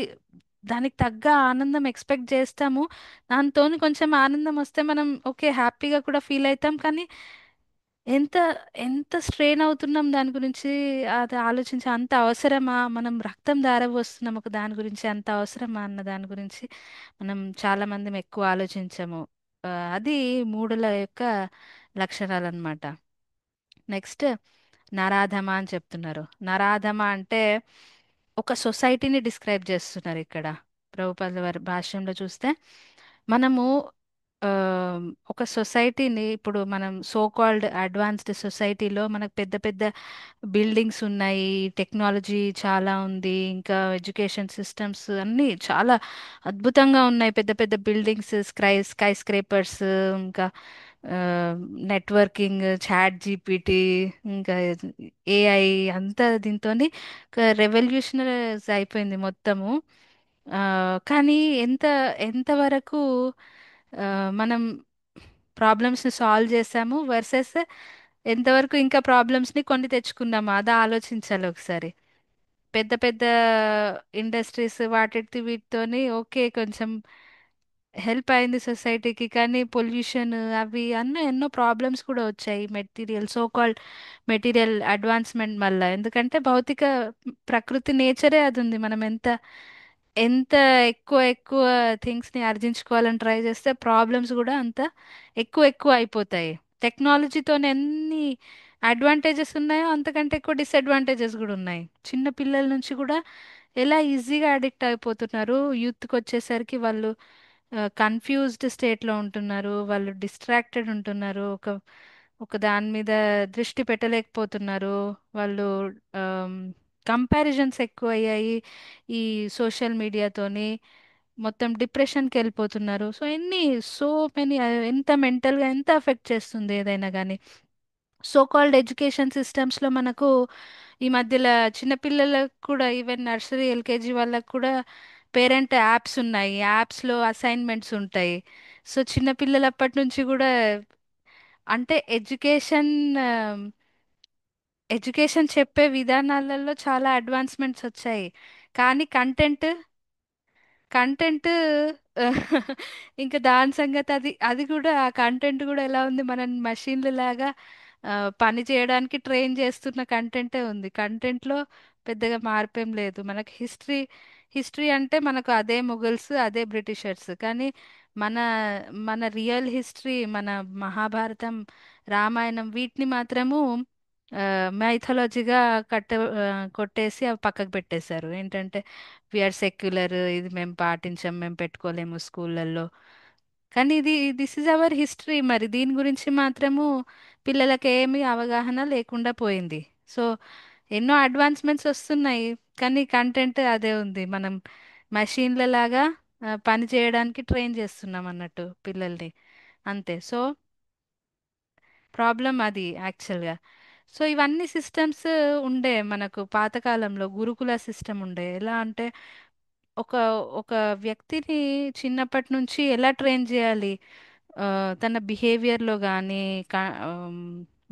తగ్గ ఆనందం ఎక్స్పెక్ట్ చేస్తాము. దాంతోని కొంచెం ఆనందం వస్తే మనం ఓకే హ్యాపీగా కూడా ఫీల్ అవుతాం. కానీ ఎంత ఎంత స్ట్రెయిన్ అవుతున్నాం దాని గురించి, అది ఆలోచించి అంత అవసరమా, మనం రక్తం ధారపోస్తున్నాం ఒక దాని గురించి, అంత అవసరమా అన్న దాని గురించి మనం చాలా మంది ఎక్కువ ఆలోచించము. అది మూడుల యొక్క లక్షణాలు అన్నమాట. నెక్స్ట్ నరాధమ అని చెప్తున్నారు. నరాధమ అంటే ఒక సొసైటీని డిస్క్రైబ్ చేస్తున్నారు ఇక్కడ. ప్రభుపాదుల వారి భాష్యంలో చూస్తే మనము ఆ, ఒక సొసైటీని, ఇప్పుడు మనం సో కాల్డ్ అడ్వాన్స్డ్ సొసైటీలో మనకు పెద్ద పెద్ద బిల్డింగ్స్ ఉన్నాయి, టెక్నాలజీ చాలా ఉంది, ఇంకా ఎడ్యుకేషన్ సిస్టమ్స్ అన్నీ చాలా అద్భుతంగా ఉన్నాయి. పెద్ద పెద్ద బిల్డింగ్స్, స్కై స్క్రేపర్స్, ఇంకా నెట్వర్కింగ్, చాట్ జీపీటీ, ఇంకా ఏఐ అంతా దీంతోని రెవల్యూషనరైజ్ అయిపోయింది మొత్తము. ఆ, కానీ ఎంతవరకు మనం ప్రాబ్లమ్స్ని సాల్వ్ చేసాము వర్సెస్ ఎంతవరకు ఇంకా ప్రాబ్లమ్స్ని కొని తెచ్చుకున్నాము, అదా ఆలోచించాలి ఒకసారి. పెద్ద పెద్ద ఇండస్ట్రీస్ వాటి వీటితోని ఓకే కొంచెం హెల్ప్ అయింది సొసైటీకి. కానీ పొల్యూషన్ అవి అన్న ఎన్నో ప్రాబ్లమ్స్ కూడా వచ్చాయి material so called material advancement వల్ల. ఎందుకంటే భౌతిక ప్రకృతి నేచరే అది ఉంది. మనం ఎంత ఎంత ఎక్కువ ఎక్కువ థింగ్స్ని ఆర్జించుకోవాలని ట్రై చేస్తే ప్రాబ్లమ్స్ కూడా అంత ఎక్కువ ఎక్కువ అయిపోతాయి. టెక్నాలజీతో ఎన్ని అడ్వాంటేజెస్ ఉన్నాయో అంతకంటే ఎక్కువ డిసడ్వాంటేజెస్ కూడా ఉన్నాయి. చిన్న పిల్లల నుంచి కూడా ఎలా ఈజీగా అడిక్ట్ అయిపోతున్నారు. యూత్కి వచ్చేసరికి వాళ్ళు కన్ఫ్యూజ్డ్ స్టేట్లో ఉంటున్నారు, వాళ్ళు డిస్ట్రాక్టెడ్ ఉంటున్నారు, ఒక దాని మీద దృష్టి పెట్టలేకపోతున్నారు. వాళ్ళు కంపారిజన్స్ ఎక్కువ అయ్యాయి ఈ సోషల్ మీడియాతోని. మొత్తం డిప్రెషన్కి వెళ్ళిపోతున్నారు. సో ఎన్ని సో మెనీ ఎంత మెంటల్గా ఎంత అఫెక్ట్ చేస్తుంది ఏదైనా కానీ. సో కాల్డ్ ఎడ్యుకేషన్ సిస్టమ్స్లో మనకు ఈ మధ్యలో చిన్నపిల్లలకు కూడా ఈవెన్ నర్సరీ ఎల్కేజీ వాళ్ళకు కూడా పేరెంట్ యాప్స్ ఉన్నాయి. యాప్స్లో అసైన్మెంట్స్ ఉంటాయి. సో చిన్నపిల్లలప్పటి నుంచి కూడా అంటే ఎడ్యుకేషన్ చెప్పే విధానాలలో చాలా అడ్వాన్స్మెంట్స్ వచ్చాయి. కానీ కంటెంట్ ఇంకా దాని సంగతి. అది అది కూడా ఆ కంటెంట్ కూడా ఎలా ఉంది, మనం మషిన్ల లాగా పని చేయడానికి ట్రైన్ చేస్తున్న కంటెంటే ఉంది. కంటెంట్లో పెద్దగా మార్పేం లేదు. మనకి హిస్టరీ అంటే మనకు అదే మొఘల్స్ అదే బ్రిటిషర్స్. కానీ మన మన రియల్ హిస్టరీ, మన మహాభారతం, రామాయణం వీటిని మాత్రము మైథాలజీగా కట్ట కొట్టేసి అవి పక్కకు పెట్టేశారు. ఏంటంటే వీఆర్ సెక్యులర్, ఇది మేము పాటించాం, మేము పెట్టుకోలేము స్కూళ్ళల్లో. కానీ దిస్ ఇస్ అవర్ హిస్టరీ. మరి దీని గురించి మాత్రము పిల్లలకి ఏమీ అవగాహన లేకుండా పోయింది. సో ఎన్నో అడ్వాన్స్మెంట్స్ వస్తున్నాయి, కానీ కంటెంట్ అదే ఉంది. మనం మషీన్ల లాగా పని చేయడానికి ట్రైన్ చేస్తున్నాం అన్నట్టు పిల్లల్ని, అంతే. సో ప్రాబ్లం అది యాక్చువల్గా. సో ఇవన్నీ సిస్టమ్స్ ఉండే మనకు పాతకాలంలో గురుకుల సిస్టమ్ ఉండే. ఎలా అంటే ఒక ఒక వ్యక్తిని చిన్నప్పటి నుంచి ఎలా ట్రైన్ చేయాలి, ఆ, తన బిహేవియర్లో కానీ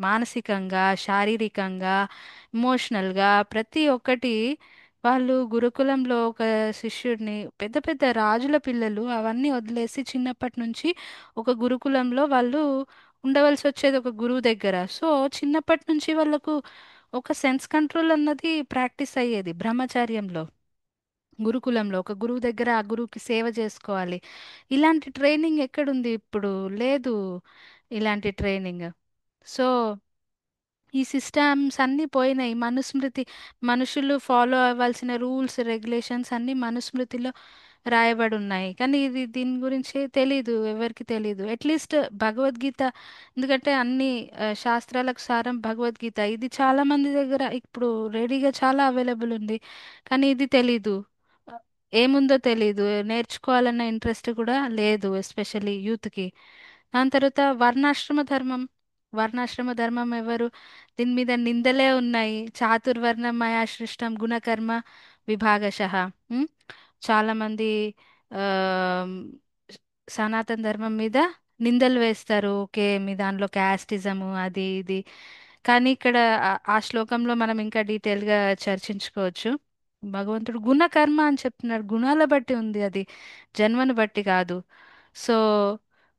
మానసికంగా, శారీరకంగా, ఇమోషనల్గా ప్రతి ఒక్కటి. వాళ్ళు గురుకులంలో ఒక శిష్యుడిని, పెద్ద పెద్ద రాజుల పిల్లలు అవన్నీ వదిలేసి చిన్నప్పటి నుంచి ఒక గురుకులంలో వాళ్ళు ఉండవలసి వచ్చేది ఒక గురువు దగ్గర. సో చిన్నప్పటి నుంచి వాళ్ళకు ఒక సెన్స్ కంట్రోల్ అన్నది ప్రాక్టీస్ అయ్యేది బ్రహ్మచర్యంలో. గురుకులంలో ఒక గురువు దగ్గర ఆ గురువుకి సేవ చేసుకోవాలి. ఇలాంటి ట్రైనింగ్ ఎక్కడుంది ఇప్పుడు? లేదు ఇలాంటి ట్రైనింగ్. సో ఈ సిస్టమ్స్ అన్నీ పోయినాయి. మనుస్మృతి, మనుషులు ఫాలో అవ్వాల్సిన రూల్స్ రెగ్యులేషన్స్ అన్నీ మనుస్మృతిలో రాయబడి ఉన్నాయి. కానీ దీని గురించి తెలీదు, ఎవరికి తెలీదు. అట్లీస్ట్ భగవద్గీత, ఎందుకంటే అన్ని శాస్త్రాలకు సారం భగవద్గీత. ఇది చాలా మంది దగ్గర ఇప్పుడు రెడీగా చాలా అవైలబుల్ ఉంది, కానీ ఇది తెలీదు. ఆ, ఏముందో తెలీదు, నేర్చుకోవాలన్న ఇంట్రెస్ట్ కూడా లేదు ఎస్పెషల్లీ యూత్కి. దాని తర్వాత వర్ణాశ్రమ ధర్మం ఎవరు, దీని మీద నిందలే ఉన్నాయి. చాతుర్వర్ణం మయా సృష్టం గుణకర్మ విభాగశః. ఉమ్, చాలా మంది ఆ సనాతన ధర్మం మీద నిందలు వేస్తారు. ఓకే, మీ దానిలో క్యాస్టిజము అది ఇది. కానీ ఇక్కడ ఆ శ్లోకంలో మనం ఇంకా డీటెయిల్గా చర్చించుకోవచ్చు. భగవంతుడు గుణకర్మ అని చెప్తున్నాడు. గుణాల బట్టి ఉంది అది, జన్మను బట్టి కాదు. సో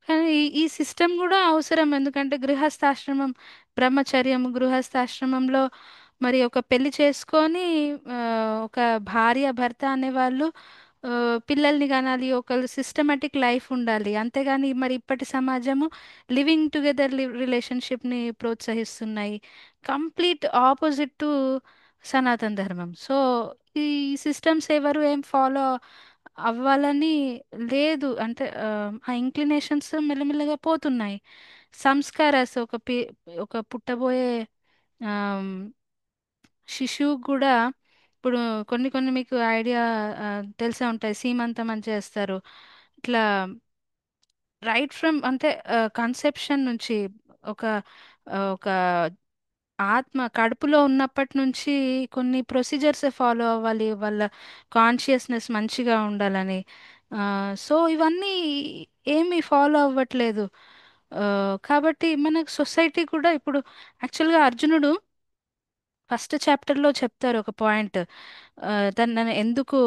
కానీ ఈ సిస్టమ్ కూడా అవసరం. ఎందుకంటే గృహస్థాశ్రమం, బ్రహ్మచర్యం గృహస్థాశ్రమంలో మరి ఒక పెళ్లి చేసుకొని ఆ, ఒక భార్య భర్త అనేవాళ్ళు ఆ, పిల్లల్ని కనాలి, ఒక సిస్టమేటిక్ లైఫ్ ఉండాలి. అంతేగాని మరి ఇప్పటి సమాజము లివింగ్ టుగెదర్ రిలేషన్షిప్ని ప్రోత్సహిస్తున్నాయి. కంప్లీట్ ఆపోజిట్ టు సనాతన ధర్మం. సో ఈ సిస్టమ్స్ ఎవరు ఏం ఫాలో అవ్వాలని లేదు. అంటే ఆ ఇంక్లినేషన్స్ మెల్లమెల్లగా పోతున్నాయి. సంస్కారాస్ ఒక పుట్టబోయే ఆమ్, శిశువు కూడా ఇప్పుడు కొన్ని కొన్ని మీకు ఐడియా తెలిసే ఉంటాయి. సీమంతం అని చేస్తారు. ఇట్లా రైట్ ఫ్రమ్ అంటే కన్సెప్షన్ నుంచి ఒక ఒక ఆత్మ కడుపులో ఉన్నప్పటి నుంచి కొన్ని ప్రొసీజర్స్ ఫాలో అవ్వాలి, వాళ్ళ కాన్షియస్నెస్ మంచిగా ఉండాలని. సో ఇవన్నీ ఏమీ ఫాలో అవ్వట్లేదు. కాబట్టి మనకు సొసైటీ కూడా ఇప్పుడు యాక్చువల్గా అర్జునుడు ఫస్ట్ చాప్టర్లో చెప్తారు ఒక పాయింట్. దాన్ని ఎందుకు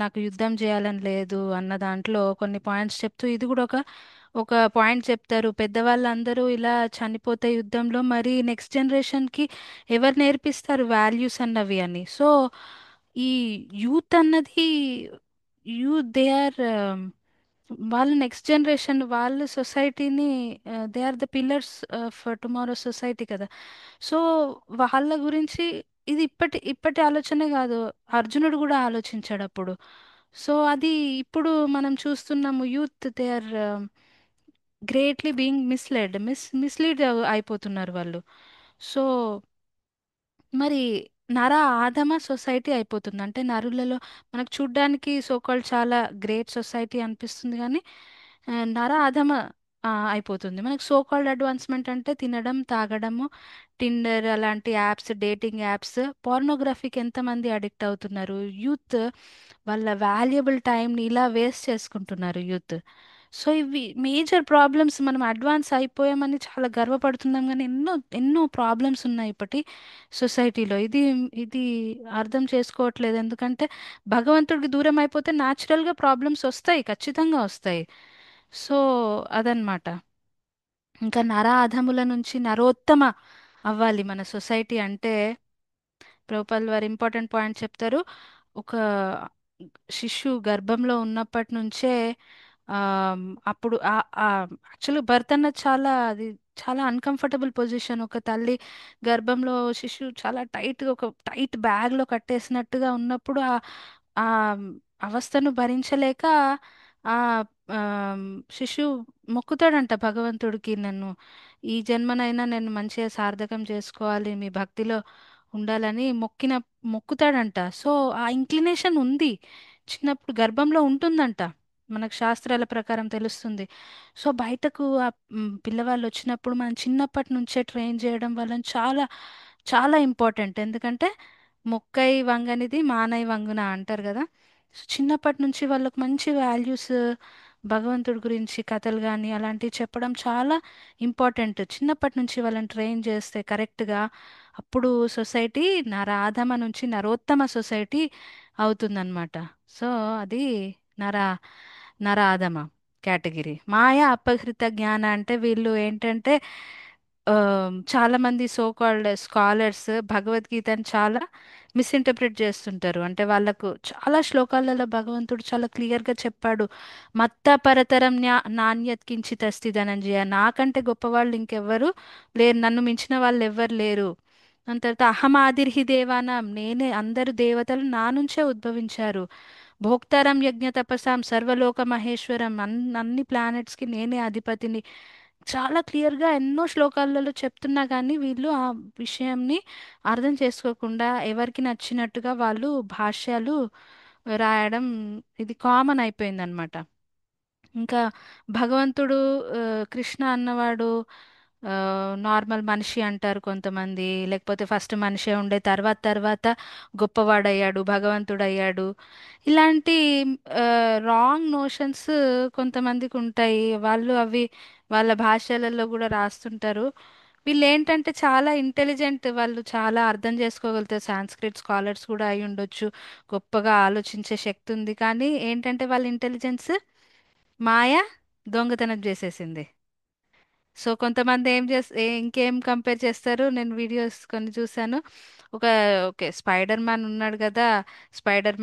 నాకు యుద్ధం చేయాలని లేదు అన్న దాంట్లో కొన్ని పాయింట్స్ చెప్తూ ఇది కూడా ఒక పాయింట్ చెప్తారు. పెద్దవాళ్ళందరూ ఇలా చనిపోతే యుద్ధంలో మరి నెక్స్ట్ జనరేషన్కి ఎవరు నేర్పిస్తారు వాల్యూస్ అన్నవి అని. సో ఈ యూత్ అన్నది యూత్ దే ఆర్ వాళ్ళు నెక్స్ట్ జనరేషన్, వాళ్ళు సొసైటీని, they are the pillars for tomorrow society కదా. సో వాళ్ళ గురించి ఇది ఇప్పటి ఇప్పటి ఆలోచనే కాదు, అర్జునుడు కూడా ఆలోచించాడు అప్పుడు. సో అది ఇప్పుడు మనం చూస్తున్నాము, youth they are greatly being mislead అయిపోతున్నారు వాళ్ళు. సో మరి నర ఆధమ సొసైటీ అయిపోతుంది. అంటే నరులలో మనకు చూడ్డానికి సోకాల్డ్ చాలా గ్రేట్ సొసైటీ అనిపిస్తుంది కానీ నర అధమ అయిపోతుంది. మనకు సోకాల్డ్ అడ్వాన్స్మెంట్ అంటే తినడం, తాగడము, టిండర్ అలాంటి యాప్స్, డేటింగ్ యాప్స్, పోర్నోగ్రఫీకి ఎంతమంది అడిక్ట్ అవుతున్నారు. యూత్ వాళ్ళ వాల్యుబుల్ టైంని ఇలా వేస్ట్ చేసుకుంటున్నారు యూత్. సో ఇవి మేజర్ ప్రాబ్లమ్స్. మనం అడ్వాన్స్ అయిపోయామని చాలా గర్వపడుతున్నాం కానీ ఎన్నో ఎన్నో ప్రాబ్లమ్స్ ఉన్నాయి ఇప్పటి సొసైటీలో. ఇది ఇది అర్థం చేసుకోవట్లేదు. ఎందుకంటే భగవంతుడికి దూరం అయిపోతే న్యాచురల్గా ప్రాబ్లమ్స్ వస్తాయి, ఖచ్చితంగా వస్తాయి. సో అదనమాట. ఇంకా నర అధముల నుంచి నరోత్తమ అవ్వాలి మన సొసైటీ అంటే ప్రభుపాల్ వారు ఇంపార్టెంట్ పాయింట్ చెప్తారు. ఒక శిశువు గర్భంలో ఉన్నప్పటి నుంచే ఆ అప్పుడు యాక్చువల్గా బర్త్ అన్నది అది చాలా అన్కంఫర్టబుల్ పొజిషన్. ఒక తల్లి గర్భంలో శిశువు చాలా టైట్గా ఒక టైట్ బ్యాగ్లో కట్టేసినట్టుగా ఉన్నప్పుడు ఆ అవస్థను భరించలేక ఆ శిశువు మొక్కుతాడంట భగవంతుడికి, నన్ను ఈ జన్మనైనా నేను మంచిగా సార్థకం చేసుకోవాలి, మీ భక్తిలో ఉండాలని మొక్కుతాడంట. సో ఆ ఇంక్లినేషన్ ఉంది, చిన్నప్పుడు గర్భంలో ఉంటుందంట, మనకు శాస్త్రాల ప్రకారం తెలుస్తుంది. సో బయటకు పిల్లవాళ్ళు వచ్చినప్పుడు మనం చిన్నప్పటి నుంచే ట్రైన్ చేయడం వల్ల చాలా చాలా ఇంపార్టెంట్. ఎందుకంటే మొక్కై వంగనిది మానై వంగున అంటారు కదా. సో చిన్నప్పటి నుంచి వాళ్ళకు మంచి వాల్యూస్, భగవంతుడి గురించి కథలు కానీ అలాంటివి చెప్పడం చాలా ఇంపార్టెంట్. చిన్నప్పటి నుంచి వాళ్ళని ట్రైన్ చేస్తే కరెక్ట్గా అప్పుడు సొసైటీ నరాధమ నుంచి నరోత్తమ సొసైటీ అవుతుందన్నమాట. సో అది నర నరాధమ కేటగిరీ. మాయా అపహృత జ్ఞాన అంటే వీళ్ళు ఏంటంటే ఆ, చాలా మంది సో కాల్డ్ స్కాలర్స్ భగవద్గీతని చాలా మిస్ఇంటర్ప్రిట్ చేస్తుంటారు. అంటే వాళ్ళకు చాలా శ్లోకాలలో భగవంతుడు చాలా క్లియర్గా చెప్పాడు, మత్త పరతరం నాణ్యత్ కించిత్ అస్తి ధనంజయ, నాకంటే గొప్పవాళ్ళు ఇంకెవ్వరు లేరు, నన్ను మించిన వాళ్ళు ఎవ్వరు లేరు. దాని తర్వాత అహం ఆదిర్హి దేవానాం, నేనే, అందరు దేవతలు నా నుంచే ఉద్భవించారు. భోక్తారం యజ్ఞ తపసాం సర్వలోక మహేశ్వరం, అన్ని planets కి నేనే అధిపతిని. చాలా క్లియర్గా ఎన్నో శ్లోకాలలో చెప్తున్నా కానీ వీళ్ళు ఆ విషయంని అర్థం చేసుకోకుండా ఎవరికి నచ్చినట్టుగా వాళ్ళు భాష్యాలు రాయడం ఇది కామన్ అయిపోయిందనమాట. ఇంకా భగవంతుడు కృష్ణ అన్నవాడు నార్మల్ మనిషి అంటారు కొంతమంది, లేకపోతే ఫస్ట్ మనిషే ఉండే తర్వాత తర్వాత గొప్పవాడయ్యాడు, భగవంతుడు అయ్యాడు. ఇలాంటి రాంగ్ నోషన్స్ కొంతమందికి ఉంటాయి. వాళ్ళు అవి వాళ్ళ భాషలలో కూడా రాస్తుంటారు. వీళ్ళు ఏంటంటే చాలా ఇంటెలిజెంట్, వాళ్ళు చాలా అర్థం చేసుకోగలుగుతారు, సాంస్క్రిట్ స్కాలర్స్ కూడా అయి ఉండొచ్చు, గొప్పగా ఆలోచించే శక్తి ఉంది. కానీ ఏంటంటే వాళ్ళ ఇంటెలిజెన్స్ మాయ దొంగతనం చేసేసింది. సో కొంతమంది ఏం ఇంకేం కంపేర్ చేస్తారు, నేను వీడియోస్ కొన్ని చూసాను. ఒక ఓకే స్పైడర్ మ్యాన్ ఉన్నాడు కదా, స్పైడర్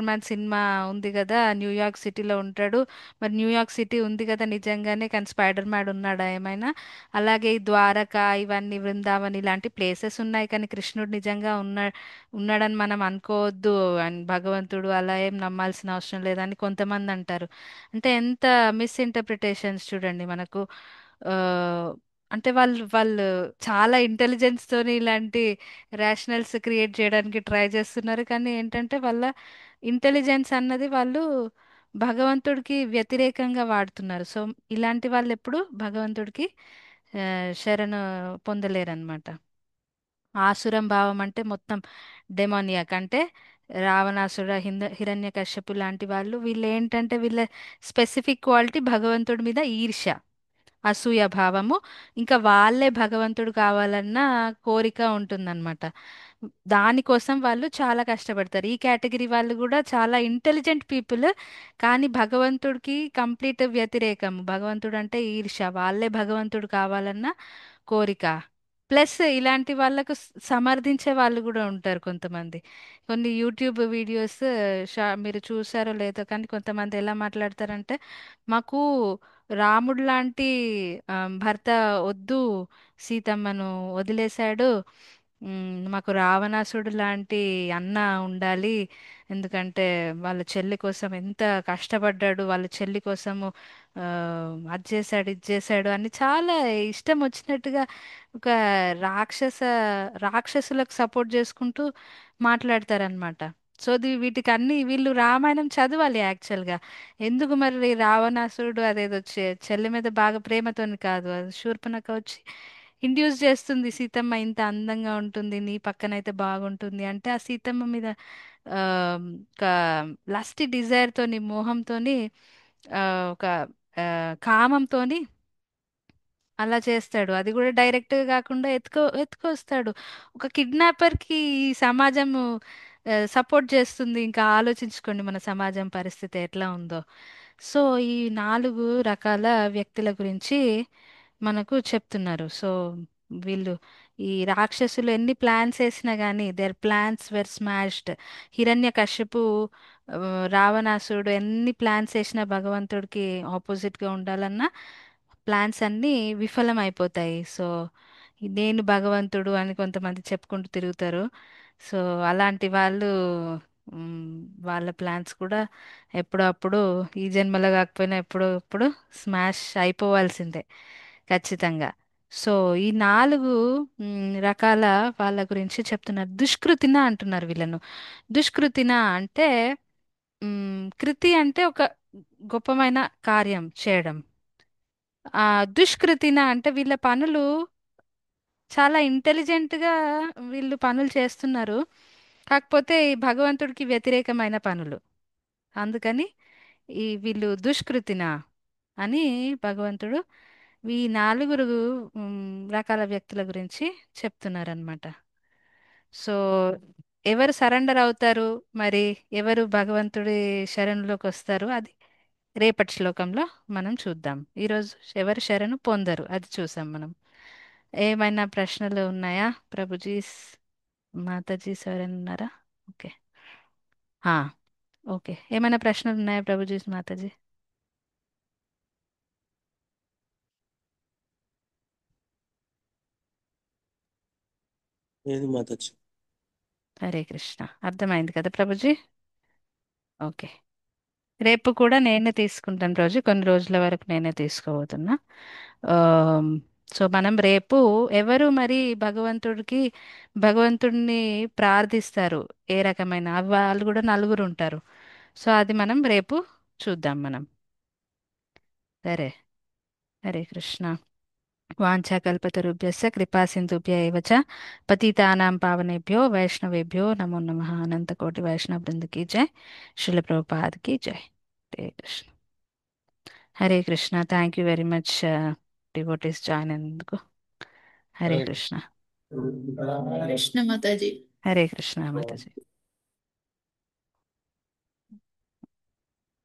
మ్యాన్ సినిమా ఉంది కదా, న్యూయార్క్ సిటీలో ఉంటాడు. మరి న్యూయార్క్ సిటీ ఉంది కదా నిజంగానే, కానీ స్పైడర్ మ్యాన్ ఉన్నాడా ఏమైనా? అలాగే ఈ ద్వారక, ఇవన్నీ బృందావన్ ఇలాంటి ప్లేసెస్ ఉన్నాయి కానీ కృష్ణుడు నిజంగా ఉన్నాడని మనం అనుకోవద్దు, అండ్ భగవంతుడు అలా ఏం నమ్మాల్సిన అవసరం లేదని కొంతమంది అంటారు. అంటే ఎంత మిస్ఇంటర్ప్రిటేషన్స్ చూడండి మనకు. ఆ, అంటే వాళ్ళు చాలా ఇంటెలిజెన్స్ తోని ఇలాంటి రేషనల్స్ క్రియేట్ చేయడానికి ట్రై చేస్తున్నారు. కానీ ఏంటంటే వాళ్ళ ఇంటెలిజెన్స్ అన్నది వాళ్ళు భగవంతుడికి వ్యతిరేకంగా వాడుతున్నారు. సో ఇలాంటి వాళ్ళు ఎప్పుడు భగవంతుడికి ఆ, శరణు పొందలేరన్నమాట. ఆసురం భావం అంటే మొత్తం డెమోనియాక్ అంటే రావణాసుర, హిరణ్యకశ్యపు లాంటి వాళ్ళు. వీళ్ళు ఏంటంటే వీళ్ళ స్పెసిఫిక్ క్వాలిటీ భగవంతుడి మీద ఈర్ష్య. అసూయ భావము, ఇంకా వాళ్ళే భగవంతుడు కావాలన్న కోరిక ఉంటుందన్నమాట. దానికోసం వాళ్ళు చాలా కష్టపడతారు. ఈ కేటగిరీ వాళ్ళు కూడా చాలా ఇంటెలిజెంట్ పీపుల్, కానీ భగవంతుడికి కంప్లీట్ వ్యతిరేకం. భగవంతుడు అంటే ఈర్ష్య, వాళ్ళే భగవంతుడు కావాలన్న కోరిక. ప్లస్ ఇలాంటి వాళ్ళకు సమర్థించే వాళ్ళు కూడా ఉంటారు కొంతమంది. కొన్ని యూట్యూబ్ వీడియోస్ మీరు చూసారో లేదో కానీ కొంతమంది ఎలా మాట్లాడతారంటే, మాకు రాముడు లాంటి భర్త వద్దు, సీతమ్మను వదిలేశాడు. మాకు రావణాసుడు లాంటి అన్న ఉండాలి, ఎందుకంటే వాళ్ళ చెల్లి కోసం ఎంత కష్టపడ్డాడు, వాళ్ళ చెల్లి కోసము ఆ, అది చేశాడు ఇది చేశాడు అని చాలా ఇష్టం వచ్చినట్టుగా ఒక రాక్షస రాక్షసులకు సపోర్ట్ చేసుకుంటూ మాట్లాడతారనమాట. సో వీటికి అన్ని వీళ్ళు రామాయణం చదవాలి యాక్చువల్గా. ఎందుకు మరి రావణాసురుడు అదేదో చెల్లి మీద బాగా ప్రేమతోని కాదు, అది శూర్పణఖ వచ్చి ఇండ్యూస్ చేస్తుంది, సీతమ్మ ఇంత అందంగా ఉంటుంది నీ పక్కనైతే బాగుంటుంది అంటే, ఆ సీతమ్మ మీద ఆ, ఒక లస్టి డిజైర్ తోని, మోహంతోని, ఆ, ఒక కామంతోని అలా చేస్తాడు. అది కూడా డైరెక్ట్ గా కాకుండా ఎత్తుకొస్తాడు. ఒక కిడ్నాపర్ కి ఈ సమాజం సపోర్ట్ చేస్తుంది. ఇంకా ఆలోచించుకోండి మన సమాజం పరిస్థితి ఎట్లా ఉందో. సో ఈ 4 రకాల వ్యక్తుల గురించి మనకు చెప్తున్నారు. సో వీళ్ళు, ఈ రాక్షసులు ఎన్ని ప్లాన్స్ వేసినా కానీ there plans where smashed. Hiranyakashipu, ఆ, రావణాసురుడు ఎన్ని ప్లాన్స్ వేసినా భగవంతుడికి ఆపోజిట్ గా ఉండాలన్నా ప్లాన్స్ అన్నీ విఫలం అయిపోతాయి. సో నేను భగవంతుడు అని కొంతమంది చెప్పుకుంటూ తిరుగుతారు. సో అలాంటి వాళ్ళు, మ్, వాళ్ళ ప్లాన్స్ కూడా ఎప్పుడో అప్పుడు, ఈ జన్మలో కాకపోయినా ఎప్పుడో అప్పుడు స్మాష్ అయిపోవాల్సిందే ఖచ్చితంగా. సో ఈ 4 రకాల వాళ్ళ గురించి చెప్తున్నారు. దుష్కృతిన అంటున్నారు వీళ్ళను. దుష్కృతిన అంటే, కృతి అంటే ఒక గొప్పమైన కార్యం చేయడం. ఆ దుష్కృతిన అంటే వీళ్ళ పనులు చాలా ఇంటెలిజెంట్ గా వీళ్ళు పనులు చేస్తున్నారు, కాకపోతే ఈ భగవంతుడికి వ్యతిరేకమైన పనులు. అందుకని ఈ వీళ్ళు దుష్కృతిన అని భగవంతుడు ఈ 4 రకాల వ్యక్తుల గురించి చెప్తున్నారనమాట. సో ఎవరు సరెండర్ అవుతారు, మరి ఎవరు భగవంతుడి శరణులోకి వస్తారు, అది రేపటి శ్లోకంలో మనం చూద్దాం. ఈరోజు ఎవరు శరణు పొందరు అది చూసాం మనం. ఏమైనా ప్రశ్నలు ఉన్నాయా ప్రభుజీస్, మాతాజీస్ ఎవరైనా ఉన్నారా? ఓకే. ఆ, ఓకే. ఏమైనా ప్రశ్నలు ఉన్నాయా ప్రభుజీస్, మాతాజీ? లేదు మాతాజీ. హరే కృష్ణ. అర్థమైంది కదా ప్రభుజీ? ఓకే. రేపు కూడా నేనే తీసుకుంటాను రోజు, కొన్ని రోజుల వరకు నేనే తీసుకోబోతున్నా. ఆమ్, సో మనం రేపు ఎవరు మరి భగవంతుడిని ప్రార్థిస్తారు, ఏ రకమైన వాళ్ళు కూడా 4 ఉంటారు. సో అది మనం రేపు చూద్దాం మనం. సరే. హరే కృష్ణ. వాంఛాకల్పతరుభ్యస్య కృపా సింధుభ్య ఏవ చ పతితానాం పావనేభ్యో వైష్ణవేభ్యో నమో నమః. అనంతకోటి వైష్ణవ బృంద की जय. శిల ప్రభుపాద की जय. Hare Krishna. Hare Krishna. Thank you very much devotees join అయినందుకు. హరే హరే కృష్ణ. కృష్ణ. కృష్ణ మాతాజీ. హరే కృష్ణ మాతాజీ.